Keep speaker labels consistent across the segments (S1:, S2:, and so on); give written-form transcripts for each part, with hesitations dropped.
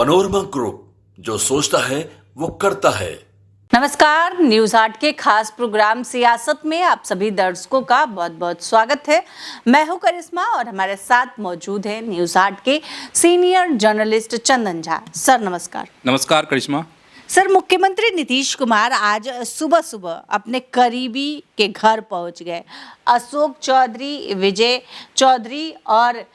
S1: Panorama group, जो सोचता है वो करता है।
S2: नमस्कार, न्यूज 8 के खास प्रोग्राम सियासत में आप सभी दर्शकों का बहुत बहुत स्वागत है। मैं हूं करिश्मा और हमारे साथ मौजूद है न्यूज 8 के senior journalist Chandan Jha. Sir नमस्कार।
S3: नमस्कार करिश्मा।
S2: सर, मुख्यमंत्री नीतीश कुमार आज सुबह सुबह अपने करीबी के घर पहुंच गए। अशोक चौधरी, विजय चौधरी और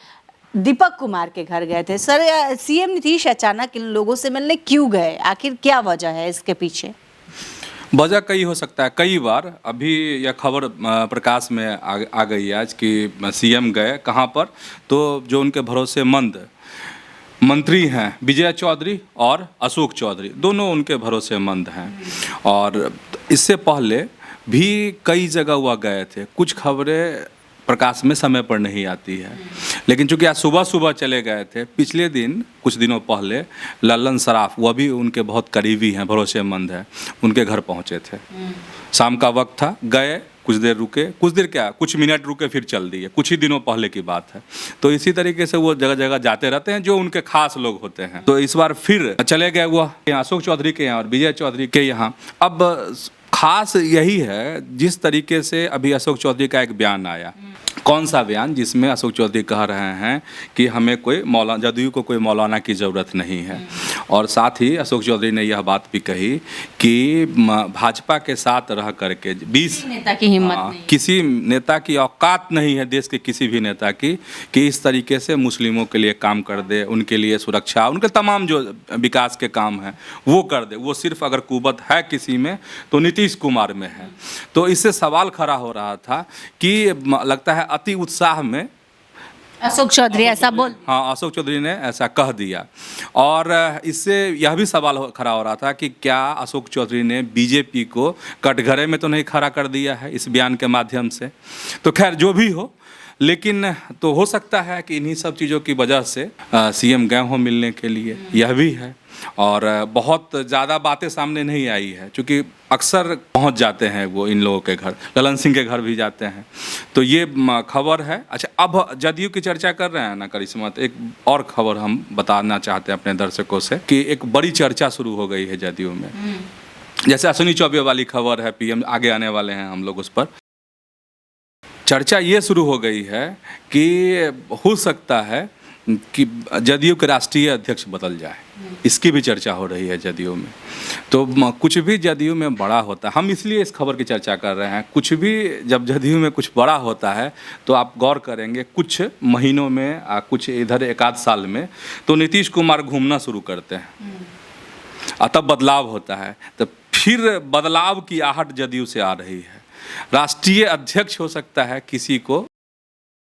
S2: दीपक कुमार के घर गए थे। सर, सीएम नीतीश अचानक इन लोगों से मिलने क्यों गए? आखिर क्या वजह है इसके पीछे?
S3: वजह कई हो सकता है। कई बार अभी यह खबर प्रकाश में आ गई आज कि सीएम गए कहाँ पर, तो जो उनके भरोसेमंद मंत्री हैं विजय चौधरी और अशोक चौधरी, दोनों उनके भरोसेमंद हैं। और इससे पहले भी कई जगह वह गए थे। कुछ खबरें प्रकाश में समय पर नहीं आती है, लेकिन चूंकि आज सुबह सुबह चले गए थे। पिछले दिन कुछ दिनों पहले लल्लन सराफ, वह भी उनके बहुत करीबी हैं, भरोसेमंद हैं, उनके घर पहुंचे थे। शाम का वक्त था, गए, कुछ देर रुके, कुछ देर क्या, कुछ मिनट रुके, फिर चल दिए। कुछ ही दिनों पहले की बात है। तो इसी तरीके से वो जगह जगह जाते रहते हैं जो उनके खास लोग होते हैं। तो इस बार फिर चले गए वो अशोक चौधरी के यहाँ और विजय चौधरी के यहाँ। अब खास यही है, जिस तरीके से अभी अशोक चौधरी का एक बयान आया। कौन सा बयान? जिसमें अशोक चौधरी कह रहे हैं कि हमें कोई मौलाना, जदयू को कोई मौलाना की ज़रूरत नहीं है। और साथ ही अशोक चौधरी ने यह बात भी कही कि भाजपा के साथ रह करके 20
S2: नेता की हिम्मत नहीं,
S3: किसी नेता की औकात नहीं है, देश के किसी भी नेता की, कि इस तरीके से मुस्लिमों के लिए काम कर दे, उनके लिए सुरक्षा, उनके तमाम जो विकास के काम हैं वो कर दे। वो सिर्फ अगर कुवत है किसी में तो नीतीश कुमार में है। तो इससे सवाल खड़ा हो रहा था कि लगता है अति उत्साह में
S2: अशोक चौधरी ऐसा बोल,
S3: हाँ, अशोक चौधरी ने ऐसा कह दिया। और इससे यह भी सवाल खड़ा हो रहा था कि क्या अशोक चौधरी ने बीजेपी को कटघरे में तो नहीं खड़ा कर दिया है इस बयान के माध्यम से। तो खैर जो भी हो, लेकिन तो हो सकता है कि इन्हीं सब चीज़ों की वजह से सीएम गए हों मिलने के लिए, यह भी है। और बहुत ज़्यादा बातें सामने नहीं आई है, क्योंकि अक्सर पहुंच जाते हैं वो इन लोगों के घर, ललन सिंह के घर भी जाते हैं। तो ये खबर है। अच्छा, अब जदयू की चर्चा कर रहे हैं ना करिश्मा, तो एक और खबर हम बताना चाहते हैं अपने दर्शकों से कि एक बड़ी चर्चा शुरू हो गई है जदयू में। जैसे अश्विनी चौबे वाली खबर है, पीएम आगे आने वाले हैं, हम लोग उस पर चर्चा ये शुरू हो गई है कि हो सकता है कि जदयू के राष्ट्रीय अध्यक्ष बदल जाए। इसकी भी चर्चा हो रही है जदयू में। तो कुछ भी जदयू में बड़ा होता है, हम इसलिए इस खबर की चर्चा कर रहे हैं। कुछ भी जब जदयू में कुछ बड़ा होता है तो आप गौर करेंगे कुछ महीनों में, कुछ इधर एक आध साल में, तो नीतीश कुमार घूमना शुरू करते हैं, तब बदलाव होता है। तो फिर बदलाव की आहट जदयू से आ रही है। राष्ट्रीय अध्यक्ष हो सकता है किसी को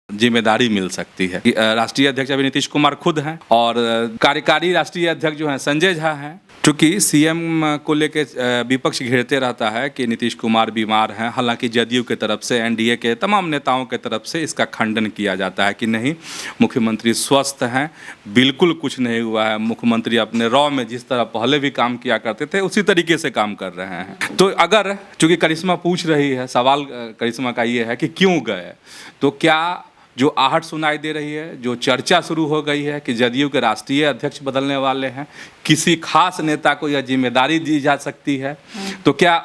S3: जिम्मेदारी मिल सकती है। राष्ट्रीय अध्यक्ष अभी नीतीश कुमार खुद हैं और कार्यकारी राष्ट्रीय अध्यक्ष जो हैं संजय झा हैं। चूँकि सीएम को लेके विपक्ष घेरते रहता है कि नीतीश कुमार बीमार हैं, हालांकि जदयू के तरफ से, एनडीए के तमाम नेताओं के तरफ से इसका खंडन किया जाता है कि नहीं, मुख्यमंत्री स्वस्थ हैं, बिल्कुल कुछ नहीं हुआ है। मुख्यमंत्री अपने रॉ में जिस तरह पहले भी काम किया करते थे उसी तरीके से काम कर रहे हैं। तो अगर, चूँकि करिश्मा पूछ रही है, सवाल करिश्मा का ये है कि क्यों गए, तो क्या जो आहट सुनाई दे रही है, जो चर्चा शुरू हो गई है कि जदयू के राष्ट्रीय अध्यक्ष बदलने वाले हैं, किसी खास नेता को यह जिम्मेदारी दी जा सकती है, तो क्या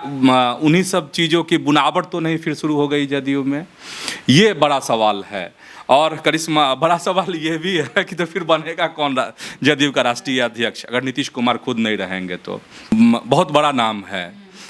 S3: उन्हीं सब चीज़ों की बुनावट तो नहीं फिर शुरू हो गई जदयू में? ये बड़ा सवाल है। और करिश्मा, बड़ा सवाल ये भी है कि तो फिर बनेगा कौन जदयू का राष्ट्रीय अध्यक्ष अगर नीतीश कुमार खुद नहीं रहेंगे? तो बहुत बड़ा नाम है,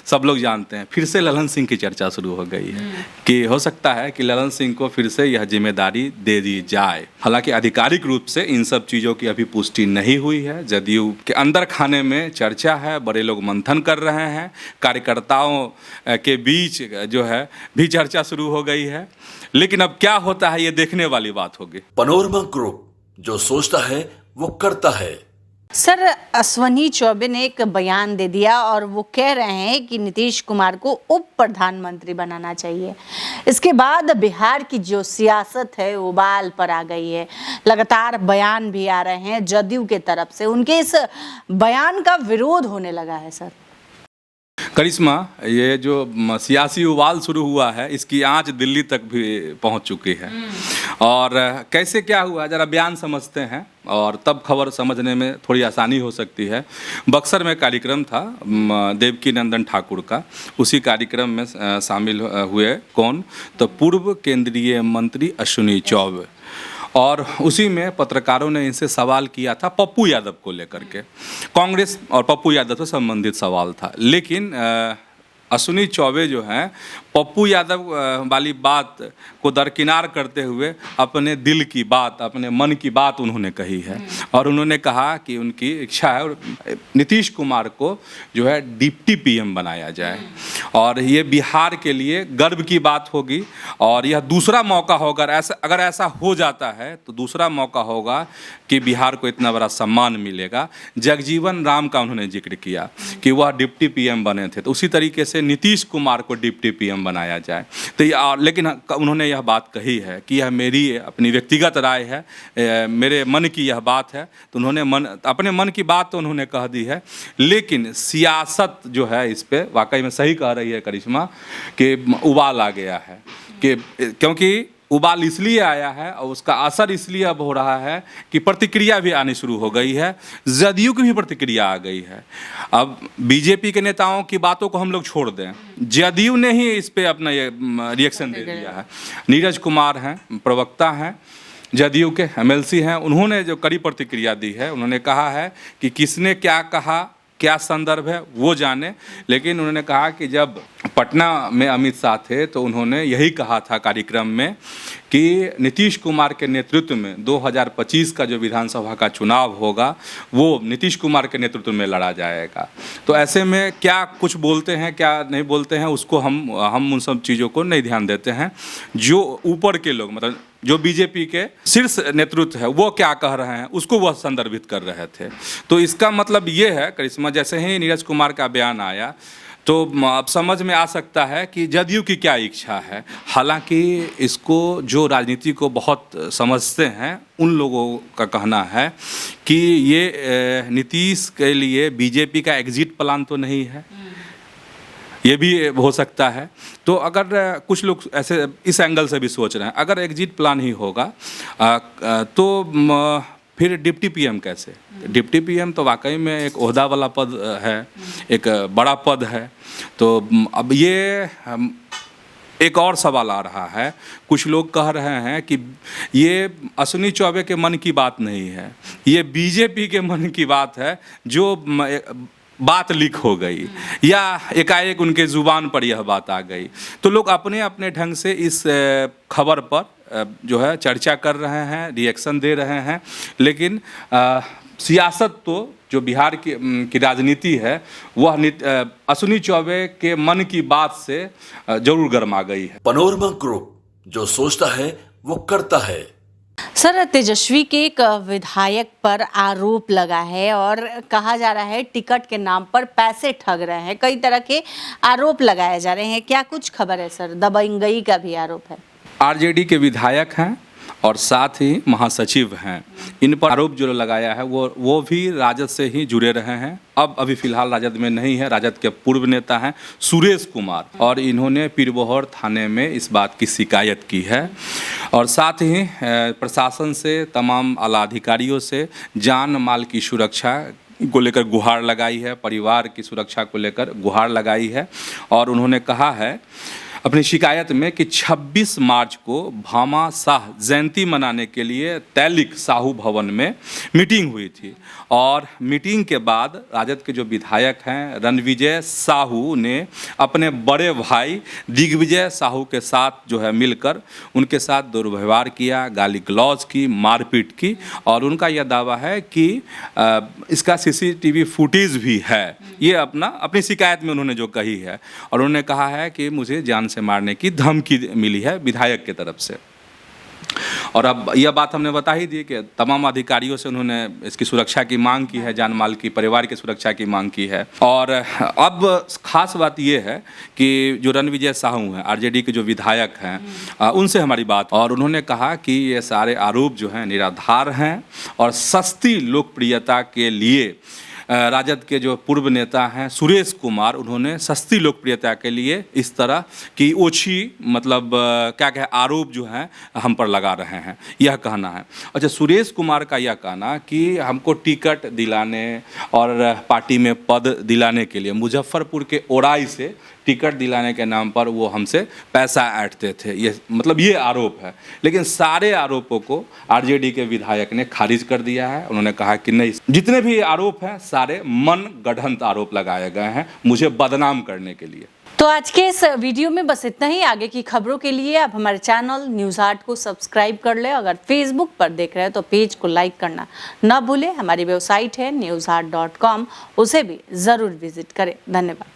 S3: सब लोग जानते हैं। फिर से ललन सिंह की चर्चा शुरू हो गई है कि हो सकता है कि ललन सिंह को फिर से यह जिम्मेदारी दे दी जाए। हालांकि आधिकारिक रूप से इन सब चीज़ों की अभी पुष्टि नहीं हुई है। जदयू के अंदर खाने में चर्चा है, बड़े लोग मंथन कर रहे हैं, कार्यकर्ताओं के बीच जो है भी चर्चा शुरू हो गई है। लेकिन अब क्या होता है ये देखने वाली बात होगी।
S1: पनोरमा ग्रुप, जो सोचता है वो करता है।
S2: सर, अश्विनी चौबे ने एक बयान दे दिया और वो कह रहे हैं कि नीतीश कुमार को उप प्रधानमंत्री बनाना चाहिए। इसके बाद बिहार की जो सियासत है वो बाल पर आ गई है। लगातार बयान भी आ रहे हैं जदयू के तरफ से, उनके इस बयान का विरोध होने लगा है। सर,
S3: करिश्मा, ये जो सियासी उबाल शुरू हुआ है इसकी आंच दिल्ली तक भी पहुंच चुकी है। और कैसे क्या हुआ जरा बयान समझते हैं और तब खबर समझने में थोड़ी आसानी हो सकती है। बक्सर में कार्यक्रम था देवकी नंदन ठाकुर का, उसी कार्यक्रम में शामिल हुए कौन, तो पूर्व केंद्रीय मंत्री अश्विनी चौबे, और उसी में पत्रकारों ने इनसे सवाल किया था पप्पू यादव को लेकर के। कांग्रेस और पप्पू यादव से संबंधित सवाल था, लेकिन अश्विनी चौबे जो हैं पप्पू यादव वाली बात को दरकिनार करते हुए अपने दिल की बात, अपने मन की बात उन्होंने कही है। और उन्होंने कहा कि उनकी इच्छा है और नीतीश कुमार को जो है डिप्टी पीएम बनाया जाए, और ये बिहार के लिए गर्व की बात होगी। और यह दूसरा मौका होगा, अगर ऐसा हो जाता है तो दूसरा मौका होगा कि बिहार को इतना बड़ा सम्मान मिलेगा। जगजीवन राम का उन्होंने जिक्र किया कि वह डिप्टी पीएम बने थे, तो उसी तरीके से नीतीश कुमार को डिप्टी पीएम बनाया जाए। तो लेकिन उन्होंने यह बात कही है कि यह मेरी अपनी व्यक्तिगत राय है, मेरे मन की यह बात है। तो उन्होंने अपने मन की बात तो उन्होंने कह दी है, लेकिन सियासत जो है इस पे वाकई में सही कह रही है करिश्मा कि उबाल आ गया है। क्योंकि उबाल इसलिए आया है और उसका असर इसलिए अब हो रहा है कि प्रतिक्रिया भी आनी शुरू हो गई है, जदयू की भी प्रतिक्रिया आ गई है। अब बीजेपी के नेताओं की बातों को हम लोग छोड़ दें, जदयू ने ही इस पे अपना ये रिएक्शन दे दिया है। नीरज कुमार हैं, प्रवक्ता हैं जदयू के, एमएलसी हैं, उन्होंने जो कड़ी प्रतिक्रिया दी है, उन्होंने कहा है कि किसने क्या कहा, क्या संदर्भ है वो जाने, लेकिन उन्होंने कहा कि जब पटना में अमित शाह थे तो उन्होंने यही कहा था कार्यक्रम में कि नीतीश कुमार के नेतृत्व में 2025 का जो विधानसभा का चुनाव होगा वो नीतीश कुमार के नेतृत्व में लड़ा जाएगा। तो ऐसे में क्या कुछ बोलते हैं क्या नहीं बोलते हैं उसको हम उन सब चीज़ों को नहीं ध्यान देते हैं। जो ऊपर के लोग, मतलब जो बीजेपी के शीर्ष नेतृत्व है वो क्या कह रहे हैं उसको वह संदर्भित कर रहे थे। तो इसका मतलब ये है करिश्मा, जैसे ही नीरज कुमार का बयान आया तो अब समझ में आ सकता है कि जदयू की क्या इच्छा है। हालांकि इसको जो राजनीति को बहुत समझते हैं उन लोगों का कहना है कि ये नीतीश के लिए बीजेपी का एग्जिट प्लान तो नहीं है, ये भी हो सकता है। तो अगर कुछ लोग ऐसे इस एंगल से भी सोच रहे हैं अगर एग्जिट प्लान ही होगा तो फिर डिप्टी पीएम कैसे? डिप्टी पीएम तो वाकई में एक ओहदा वाला पद है, एक बड़ा पद है। तो अब ये एक और सवाल आ रहा है, कुछ लोग कह रहे हैं कि ये अश्विनी चौबे के मन की बात नहीं है, ये बीजेपी के मन की बात है जो बात लीक हो गई या एकाएक उनके ज़ुबान पर यह बात आ गई। तो लोग अपने अपने ढंग से इस खबर पर जो है चर्चा कर रहे हैं, रिएक्शन दे रहे हैं, लेकिन सियासत तो जो बिहार की राजनीति है वह अश्विनी चौबे के मन की बात से जरूर गर्मा गई है।
S1: पनोरमा ग्रुप, जो सोचता है वो करता है।
S2: सर, तेजस्वी के एक विधायक पर आरोप लगा है और कहा जा रहा है टिकट के नाम पर पैसे ठग रहे हैं, कई तरह के आरोप लगाए जा रहे हैं, क्या कुछ खबर है सर? दबंगई का भी आरोप है।
S3: आरजेडी के विधायक हैं और साथ ही महासचिव हैं, इन पर आरोप जो लगाया है वो भी राजद से ही जुड़े रहे हैं। अब अभी फिलहाल राजद में नहीं है, राजद के पूर्व नेता हैं सुरेश कुमार, और इन्होंने पीरबोहर थाने में इस बात की शिकायत की है और साथ ही प्रशासन से, तमाम आला अधिकारियों से जान माल की सुरक्षा को लेकर गुहार लगाई है, परिवार की सुरक्षा को लेकर गुहार लगाई है। और उन्होंने कहा है अपनी शिकायत में कि 26 मार्च को भामा शाह जयंती मनाने के लिए तैलिक साहू भवन में मीटिंग हुई थी, और मीटिंग के बाद राजद के जो विधायक हैं रणविजय साहू ने अपने बड़े भाई दिग्विजय साहू के साथ जो है मिलकर उनके साथ दुर्व्यवहार किया, गाली गलौज की, मारपीट की। और उनका यह दावा है कि इसका सीसीटीवी फुटेज भी है, ये अपनी शिकायत में उन्होंने जो कही है। और उन्होंने कहा है कि मुझे जान से मारने की धमकी मिली है विधायक की तरफ से। और अब यह बात हमने बता ही दी कि तमाम अधिकारियों से उन्होंने इसकी सुरक्षा की मांग की है, जान माल की, परिवार की सुरक्षा की मांग की है। और अब खास बात यह है कि जो रणविजय साहू हैं, आरजेडी के जो विधायक हैं, उनसे हमारी बात, और उन्होंने कहा कि ये सारे आरोप जो हैं निराधार हैं और सस्ती लोकप्रियता के लिए राजद के जो पूर्व नेता हैं सुरेश कुमार, उन्होंने सस्ती लोकप्रियता के लिए इस तरह की ओछी मतलब क्या कहे आरोप जो हैं हम पर लगा रहे हैं, यह कहना है। अच्छा, सुरेश कुमार का यह कहना कि हमको टिकट दिलाने और पार्टी में पद दिलाने के लिए मुजफ्फरपुर के ओराई से टिकट दिलाने के नाम पर वो हमसे पैसा ऐंठते थे, ये मतलब ये आरोप है। लेकिन सारे आरोपों को आरजेडी के विधायक ने खारिज कर दिया है। उन्होंने कहा कि नहीं, जितने भी आरोप हैं सारे मन गढ़ंत आरोप लगाए गए हैं मुझे बदनाम करने के लिए।
S2: तो आज के इस वीडियो में बस इतना ही। आगे की खबरों के लिए आप हमारे चैनल न्यूज़ 8 को सब्सक्राइब कर ले। अगर फेसबुक पर देख रहे हैं तो पेज को लाइक करना ना भूलें। हमारी वेबसाइट है news8.com, उसे भी ज़रूर विजिट करें। धन्यवाद।